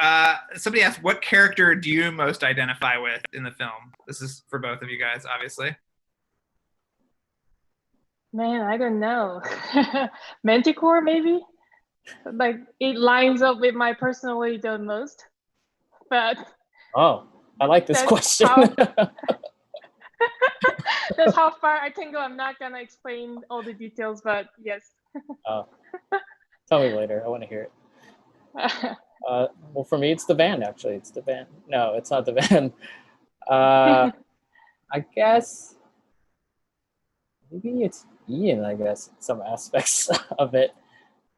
somebody asked, what character do you most identify with in the film? This is for both of you guys, obviously. Man, I don't know. Manticore, maybe? Like, it lines up with my personality the most. But Oh, I like this question. That's how far I can go. I'm not going to explain all the details, but yes. Oh. Tell me later. I want to hear it. Well, for me, it's the van, actually. It's the van. No, it's not the van. I guess maybe it's Ian, I guess, some aspects of it.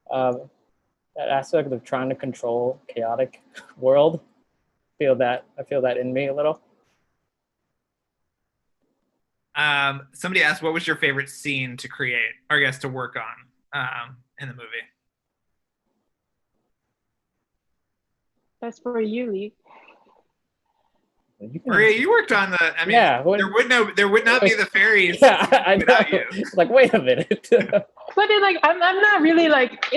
That aspect of trying to control chaotic world. I feel that in me a little. Somebody asked, what was your favorite scene to create, or I guess to work on in the movie? That's for you, Lee. Maria, you worked on the. I mean, yeah, there would not be the fairies without you. Like, wait a minute. But like, I'm not really like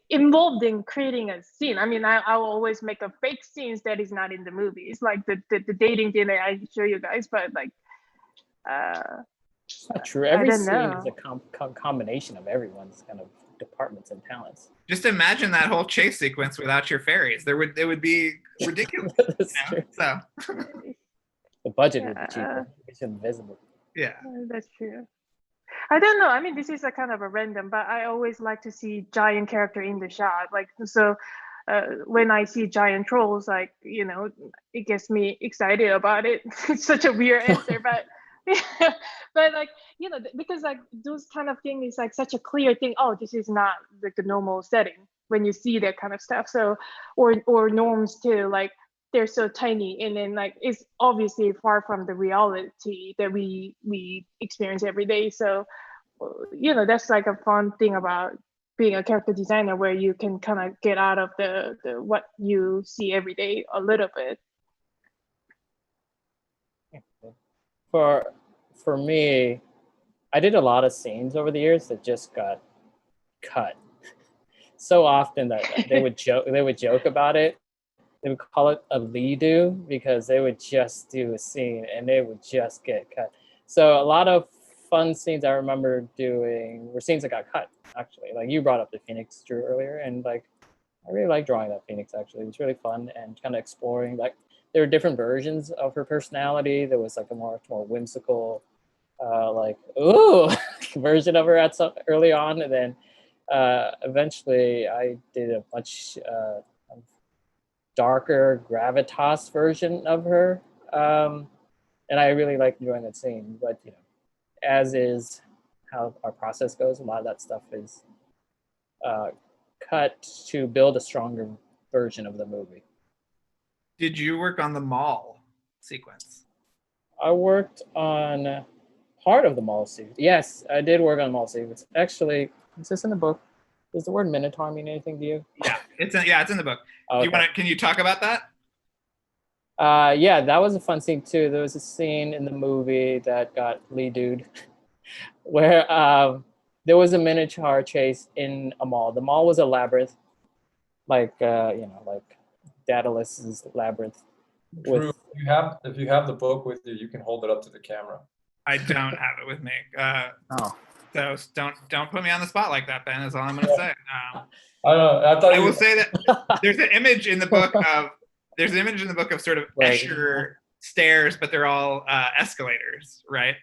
involved in creating a scene. I mean, I will always make a fake scenes that is not in the movies, like the dating dinner I show you guys. But like, it's not true. Every scene know. is a combination of everyone's kind of departments and talents. Just imagine that whole chase sequence without your fairies. It would be ridiculous. So the budget would be cheaper. It's invisible. Yeah, that's true. I don't know. I mean, this is a kind of a random, but I always like to see giant character in the shot. Like, so when I see giant trolls, like, it gets me excited about it. It's such a weird answer, but but like, because like those kind of things is like such a clear thing. Oh, this is not like the normal setting when you see that kind of stuff. So, or norms too, like they're so tiny, and then like it's obviously far from the reality that we experience every day. So, that's like a fun thing about being a character designer, where you can kind of get out of the what you see every day a little bit. For me, I did a lot of scenes over the years that just got cut so often that they would joke about it. They would call it a lead-do because they would just do a scene and they would just get cut. So a lot of fun scenes I remember doing were scenes that got cut, actually. Like you brought up the Phoenix, Drew, earlier, and like I really like drawing that Phoenix, actually. It was really fun and kind of exploring, like, there were different versions of her personality. There was like a more whimsical, like, ooh, version of her early on, and then eventually I did a much darker gravitas version of her, and I really like enjoying that scene. But as is how our process goes, a lot of that stuff is cut to build a stronger version of the movie. Did you work on the mall sequence? I worked on part of the mall sequence. Yes, I did work on the mall sequence. Actually, is this in the book? Does the word Minotaur mean anything to you? Yeah, it's in the book. Oh, okay. Can you talk about that? Yeah, that was a fun scene too. There was a scene in the movie that got Lee-Dooed where there was a Minotaur chase in a mall. The mall was a labyrinth, like like Daedalus's labyrinth. Drew, if you have the book with you, you can hold it up to the camera. I don't have it with me. Oh. So don't put me on the spot like that, Ben, is all I'm going to say. I don't know. I will say that there's an image in the book of sort of Right. Escher stairs, but they're all escalators, right?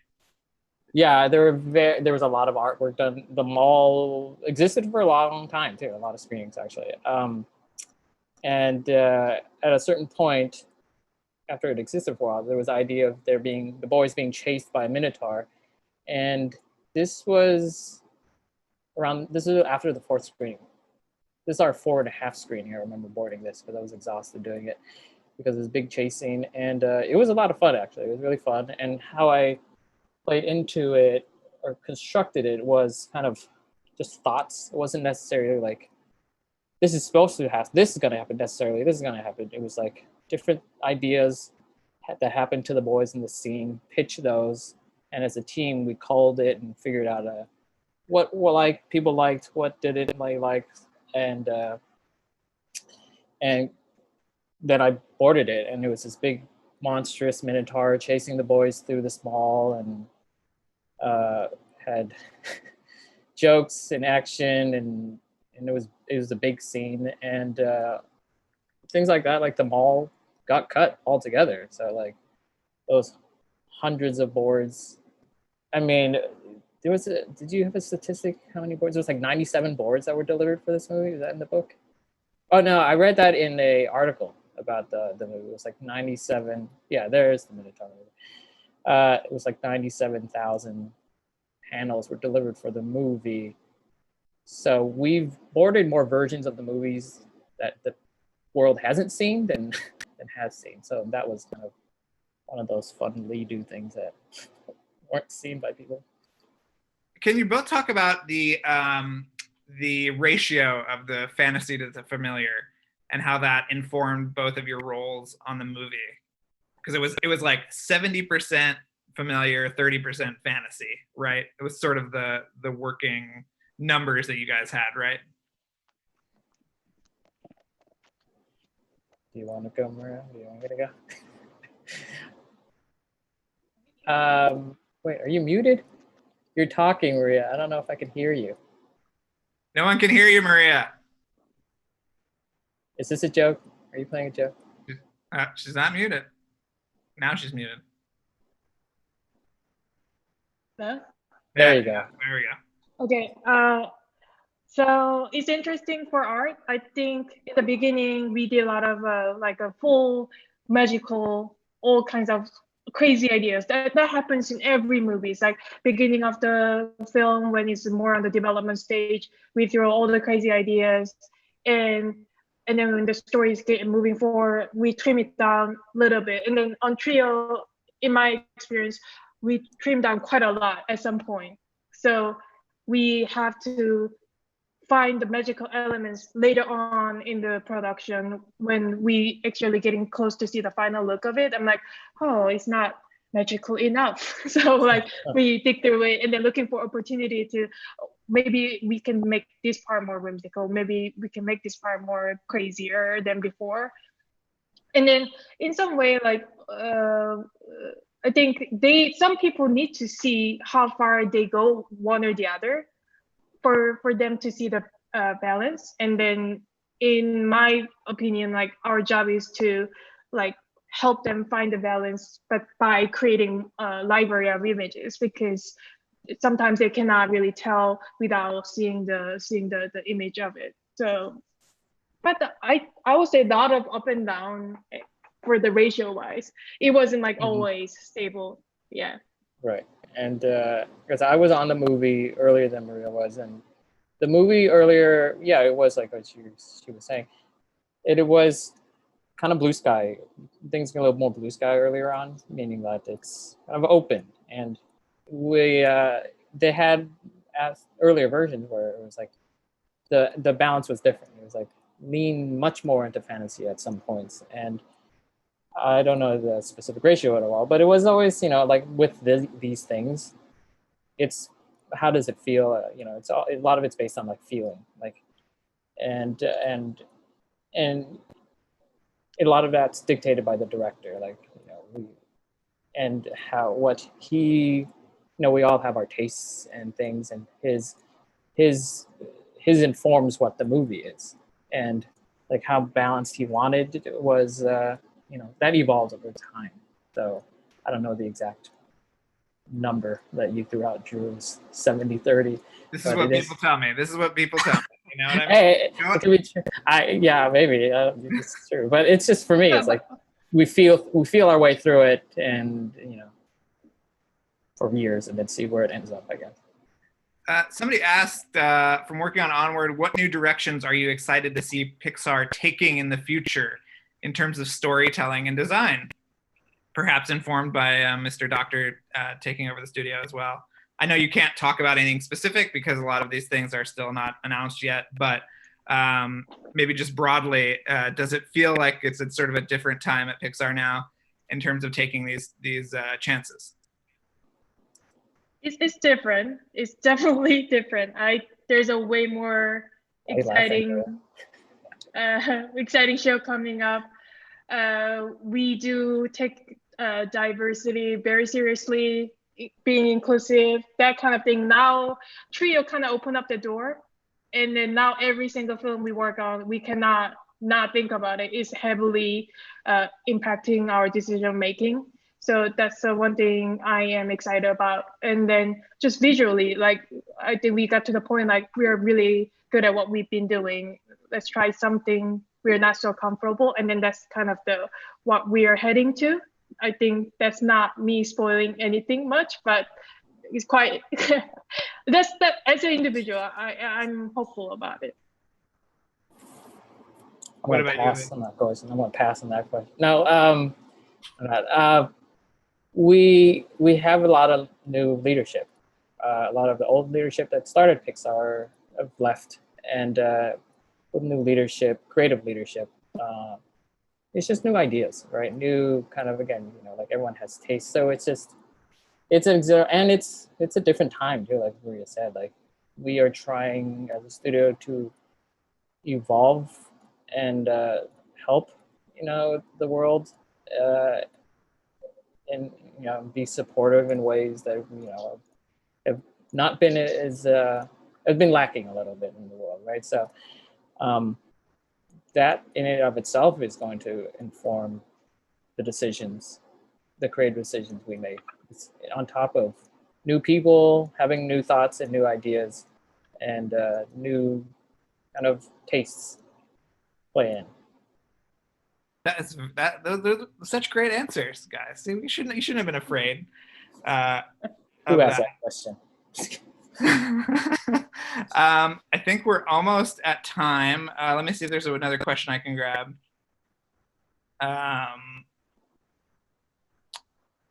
Yeah, there was a lot of artwork done. The mall existed for a long time too, a lot of screenings actually. And at a certain point, after it existed for a while, there was the idea of the boys being chased by a Minotaur, and this was after the fourth screening. This is our 4.5 screening. I remember boarding this because I was exhausted doing it because it was a big chase scene, and it was a lot of fun actually. It was really fun, and how I played into it or constructed it was kind of just thoughts. It wasn't necessarily like this is supposed to happen, this is going to happen necessarily, this is going to happen. It was like different ideas that happened to the boys in the scene, pitch those, and as a team we called it and figured out what people liked, what didn't like, and then I boarded it, and it was this big monstrous Minotaur chasing the boys through this mall, and had jokes and action, and it was a big scene, and things like that. Like the mall got cut altogether, so like those hundreds of boards. I mean, did you have a statistic how many boards? There was like 97 boards that were delivered for this movie. Is that in the book? Oh no, I read that in a article about the movie. It was like 97. Yeah, there's the Minotaur movie. It was like 97,000 panels were delivered for the movie. So we've boarded more versions of the movies that the world hasn't seen than has seen. So that was kind of one of those fun Lee-Do things that weren't seen by people. Can you both talk about the ratio of the fantasy to the familiar and how that informed both of your roles on the movie? Because it was like 70% familiar, 30% fantasy, right? It was sort of the working numbers that you guys had, right? Do you want to go, Maria? Do you want me to go? Wait, are you muted? You're talking, Maria. I don't know if I can hear you. No one can hear you, Maria. Is this a joke? Are you playing a joke? She's not muted. Now she's muted. Huh? There you go. There we go. Okay. So it's interesting for art. I think in the beginning we did a lot of like a full magical, all kinds of crazy ideas. That happens in every movie. It's like beginning of the film when it's more on the development stage, we throw all the crazy ideas, and then when the story is moving forward, we trim it down a little bit. And then on Trio, in my experience, we trim down quite a lot at some point. So we have to find the magical elements later on in the production when we actually getting close to see the final look of it. I'm like, oh, it's not magical enough. So like we dig through it and then looking for opportunity to maybe we can make this part more whimsical. Maybe we can make this part more crazier than before. And then in some way, like I think some people need to see how far they go one or the other for them to see the balance. And then in my opinion, like our job is to like help them find the balance, but by creating a library of images, because sometimes they cannot really tell without seeing the image of it. So, but I would say a lot of up and down for the ratio wise. It wasn't like always stable. Yeah. Right. And because I was on the movie earlier than Maria was, and the movie earlier, yeah, it was like what she was saying. It was kind of blue sky. Things get a little more blue sky earlier on, meaning that it's kind of open. And they had earlier versions where it was like the balance was different. It was like lean much more into fantasy at some points, and I don't know the specific ratio at all, but it was always, like with these things, it's how does it feel? It's a lot of it's based on like feeling, like, and a lot of that's dictated by the director, like, and how what he, we all have our tastes and things, and his informs what the movie is, and like how balanced he wanted it was. That evolves over time. So I don't know the exact number that you threw out, Drew, is 70-30. This is what people tell me. You know what I mean? Hey, it could be true. Yeah, maybe it's true, but it's just for me. It's like we feel our way through it, and for years, and then see where it ends up, I guess. Somebody asked, from working on Onward, what new directions are you excited to see Pixar taking in the future in terms of storytelling and design? Perhaps informed by Mr. Doctor taking over the studio as well. I know you can't talk about anything specific because a lot of these things are still not announced yet, but maybe just broadly, does it feel like it's sort of a different time at Pixar now in terms of taking these chances? It's different. It's definitely different. There's a way more exciting show coming up. We do take diversity very seriously, being inclusive, that kind of thing. Now Trio kind of opened up the door, and then now every single film we work on, we cannot not think about it. It's heavily impacting our decision making. So that's the one thing I am excited about. And then just visually, like, I think we got to the point, like, we're really good at what we've been doing. Let's try something we're not so comfortable. And then that's kind of what we are heading to. I think that's not me spoiling anything much, but it's quite, that's that as an individual, I'm hopeful about it. What about you? I'm going to pass on that question. No, we have a lot of new leadership. A lot of the old leadership that started Pixar have left, and with new leadership, creative leadership, it's just new ideas, right? New kind of, again, like everyone has taste, so it's a different time too, like Maria said. Like, we are trying as a studio to evolve and help the world, and be supportive in ways that have not been as have been lacking a little bit in the world, right? So that in and of itself is going to inform the creative decisions we make. It's on top of new people having new thoughts and new ideas, and new kind of tastes play in. Those are such great answers, guys. See, you shouldn't have been afraid. Who asked that question? I think we're almost at time. Let me see if there's another question I can grab.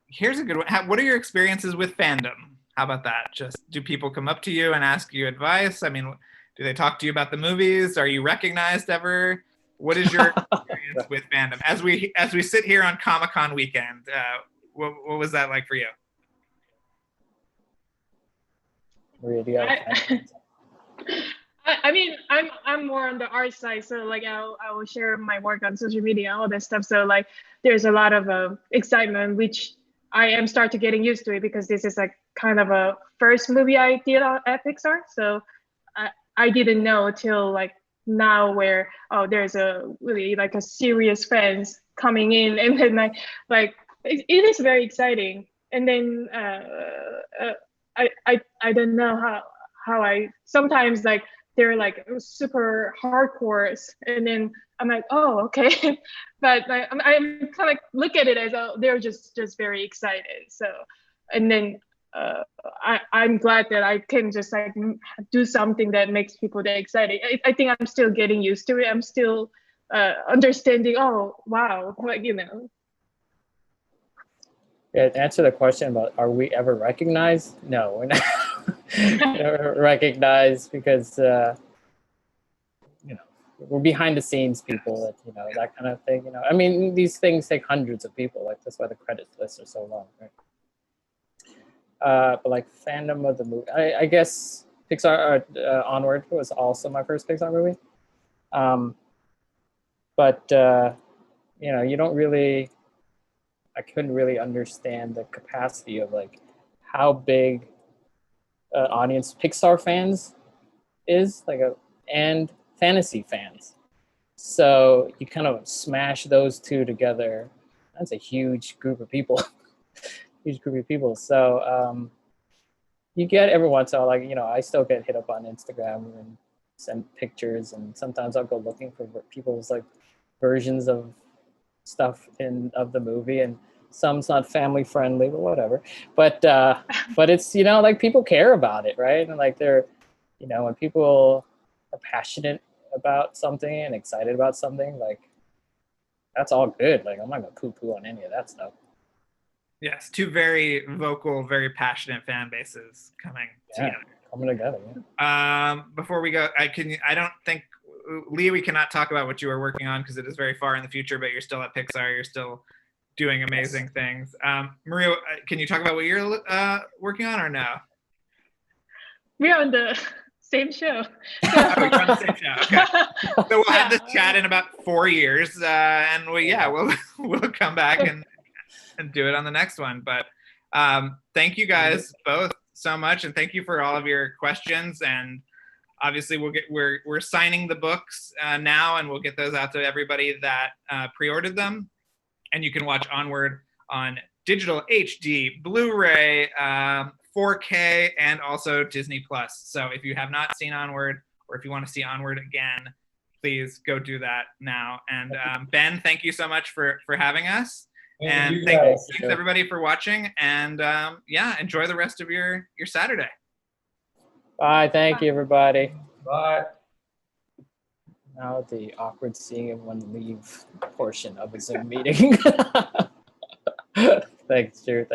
Here's a good one. What are your experiences with fandom? How about that? Just, do people come up to you and ask you advice? I mean, do they talk to you about the movies? Are you recognized ever? What is your experience with fandom as we sit here on Comic-Con weekend? What was that like for you? I mean, I'm more on the art side, so like I will share my work on social media and all that stuff. So like, there's a lot of excitement, which I am starting to getting used to it, because this is like kind of a first movie I did at Pixar. So I didn't know till like now where, oh, there's a really like a serious fans coming in, and then like it is very exciting. And then I don't know how I sometimes like they're like super hardcore, and then I'm like, oh, okay. But I'm kind of like look at it as they're just very excited. So, and then I'm glad that I can just like do something that makes people that excited. I think I'm still getting used to it. I'm still understanding. Oh wow, like Yeah, to answer the question about are we ever recognized? No, we're not never recognized because we're behind the scenes people that that kind of thing. I mean, these things take hundreds of people. Like that's why the credit lists are so long, right? But like fandom of the movie, I guess Pixar Onward was also my first Pixar movie. But you don't really. I couldn't really understand the capacity of like how big an audience Pixar fans is and fantasy fans. So you kind of smash those two together. That's a huge group of people. Huge group of people. So you get every once in a while, like I still get hit up on Instagram and send pictures, and sometimes I'll go looking for people's like versions of stuff of the movie, and some's not family friendly, but whatever. But it's like people care about it, right? And like they're when people are passionate about something and excited about something, like that's all good. Like I'm not gonna poo-poo on any of that stuff. Yes, two very vocal, very passionate fan bases coming together. Yeah. Before we go, I don't think Lee, we cannot talk about what you are working on because it is very far in the future, but you're still at Pixar. You're still doing amazing things. Maria, can you talk about what you're working on or no? We're on the same show. Oh, you're on the same show. Okay. So we'll have this chat in about 4 years, and we'll come back and do it on the next one. But thank you guys both so much, and thank you for all of your questions. And obviously we're signing the books now, and we'll get those out to everybody that pre-ordered them. And you can watch Onward on digital HD, Blu-ray, 4K, and also Disney Plus. So if you have not seen Onward, or if you want to see Onward again, please go do that now. And Ben, thank you so much for having us. And thanks everybody for watching. And enjoy the rest of your Saturday. Bye. Thank you, everybody. Bye. Now the awkward seeing everyone leave portion of a Zoom meeting. Thanks, Drew.